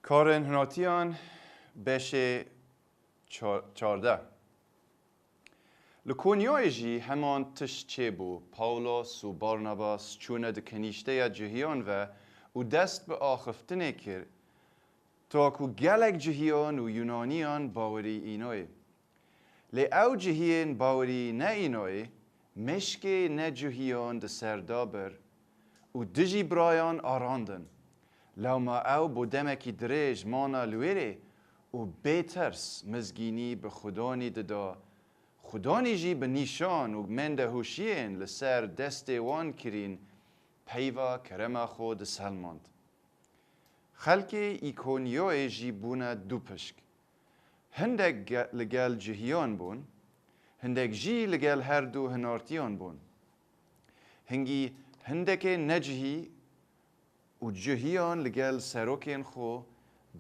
کارن هناتیان بشه 14 لکونیای جی همان تش چه بو پاولوس و بارناباس چونه دکنیشته جهیان و دست به آخفتنه کرد تا کو گلک جهیان و یونانیان باوری اینوی لی او جهیان باوری نه اینوی مشکی نه جهیان ده سردابر و دجی برایان آراندن لما او بودمکی دریج مانا لویره و بیترس مزگینی به خدانی ددا خدانی جی به نیشان و منده هوشین لسر دست وان کرین پیوا کرما خود سلماند خلک ایکونیوی جی بونه دو پشک هندک لگل جهیان بون هندک جی لگل هر دو هنارتیان بون هنگی هندک نجهی و جهیان لگل سروکین خو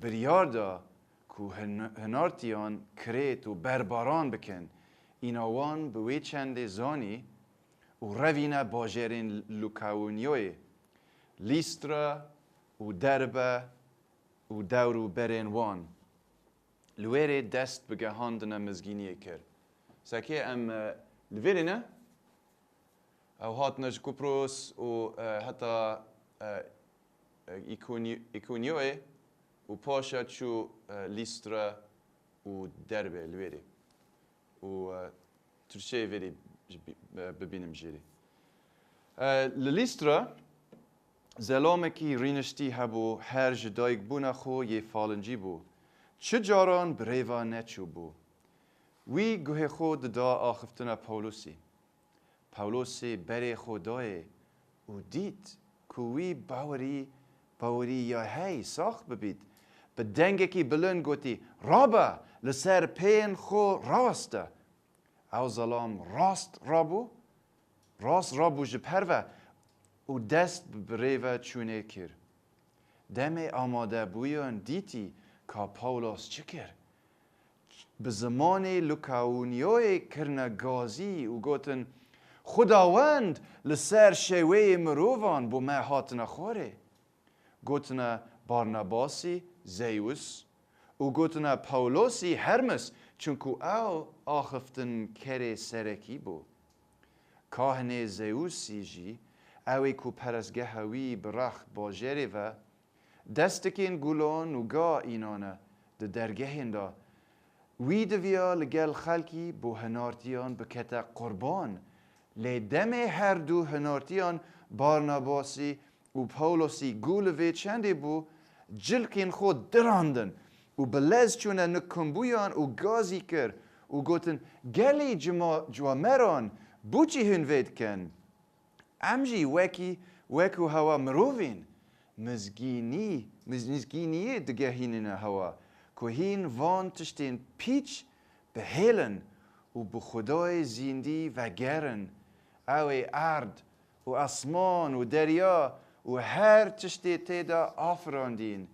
بریاردا کو هنارتیان کریت و برباران بکن ایناوان به چند زانی و روینه باجرین لوکاونیوی لیسترا و دربه و دورو برین وان لویره دست بگه هاندنه مزگینیه کرد ساکه ام لویره نه او هاتنش کپروس و حتی ایکونیوی و پاشا چو لیسترا و دربه لویره و ترشه ویری ببینم جیری لیسترا زلامکی رینشتی هبو هر جدایک بونه خو یه فالنجی بو چه جاران بریوا نچو بو وی گوه خود دا آخفتنا پاولوسی بری خدای و دید که وی باوری یا هی ساخت ببید به دنگه کی بلند گوتی رابا لسر پین خو راسته او ظلام راست رابو جپر و دست بریوه چونه کر دم آماده بویان دیتی که پاولوس چه کر به زمان لوکاونیوی کرنه گازی و گوتن خداوند لسر شوی مروان بو ما هاتنه خوره گوتنه بارناباسی زیوس و گوتنه پاولوسی هرمس چونکو او آخفتن کره سرکی بو کاهن زیوسی جی اوی کو پرسگه هوی برخ باجره و دستکین گولان و گا اینانه ده درگه هنده وی دویا لگل خلکی بو هنارتیان بکتا قربان لی دم هر دو هنارتیان بارناباسی و پاولوسی گولوی چنده بو جلکین خود دراندن و بلز چونه نکمبویان و گازی کر و گوتن گلی جوامران بوچی هنوید کن امجی وکو هوا مروین مزگینی دگه هینن هوا که هین وان تشتین پیچ به هیلن و به خدای زیندی و گرن اوی ارد و اسمان و دریا و هر تشتی تیدا آفراندین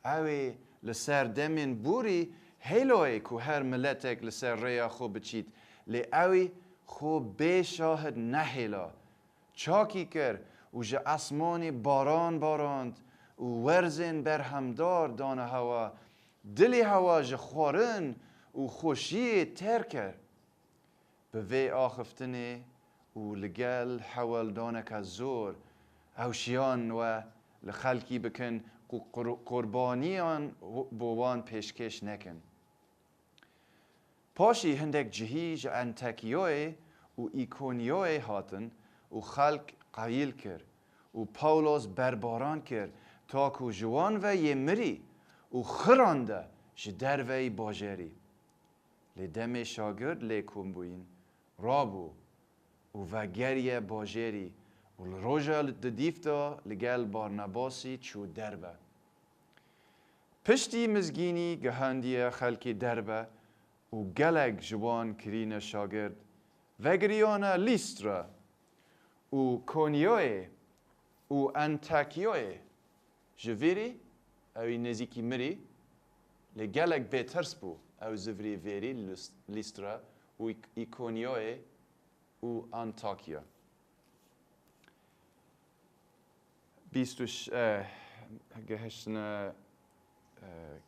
اوی لسر دمین بوری هیلوی که هر ملتک لسر ریا خو بچید لی اوی خو به شاهد نهیلا چاکی کر و جه اسمانی باراند و ورزن بر همدار دانه هوا دلی هوا جه خوارن و خوشی تر کر به وی آخفتنه و لگل حوال دانه که زور او شیان و لخلکی بکن قربانیان بوان پیشکش نکن پاشی هندک جهیج انتکیوی و ایکونیوی هاتن و خلق قویل کر و پاولوس برباران کر تا که جوان و یه مری و خرانده جدر وی باجری لی دم شاگرد لی کن بوین رابو و گریه باجری و روژا دیفتا لگل بارناباسی چو دربه پشتی مزگینی گهاندی خلکی دربه و گلگ جوان کرین شاگرد وگریانا لیسترا و کونیوی و انتاکیوی جویری اوی نزیکی مری لگلگ بیترس بو او زوری ویری لیسترا و ایکونیوی و انتاکیا بیستوش گهشتنا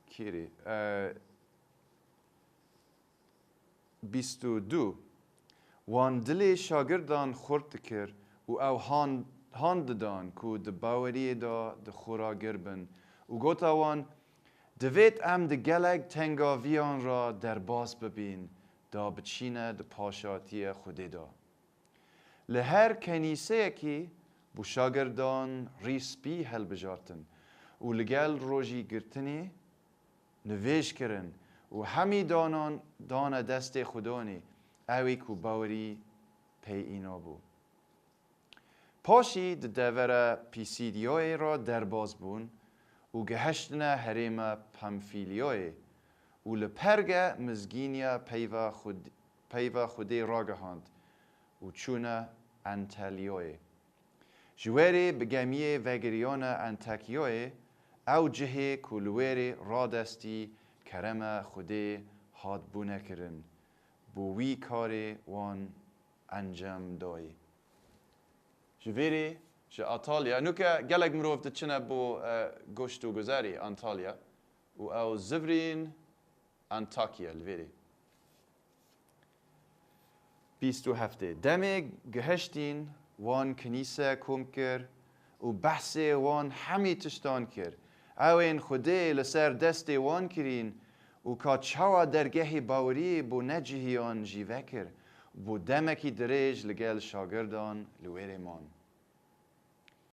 کیری 22 وان دلی شاگردان خورد کرد و او هانددان که د باوری دا د خورا گربن و گوت وان دوید ام د گلگ تنگاویان را در باز ببین دا بچینه د پاشاتی خودی دا لهر کنیسه کی بو شاگردان ریسپی هل بجارتن و لگل روژی گرتنی نویش کرن و همی دانه دست خدانی اوی که باوری پی اینا بو پاشی د دوره پیسیدیای را در باز بون و گهشتنه حریم پمفیلیای و لپرگه مزگینیا پیوه خودی را گهاند و چونه انتالیای جوری بگمیه وگریان انتاکیای او جهه کلوری را دستی کرم خودی هاد بونه کرن بوی کار وان انجام دای جوری جه آتالیا نوکه گلگ مروف ده چنه بو گوشتو گذاری انتالیا و او زفرین انتاکیا الویری 27 دمه گهشتین وان کنیسه کم کرد و بحث وان همی تشتان کرد او این خوده لسر دست وان کرین و که چاوا درگه باوری بو نجهیان جیوه کرد بو دمکی دریج لگل شاگردان لویر مان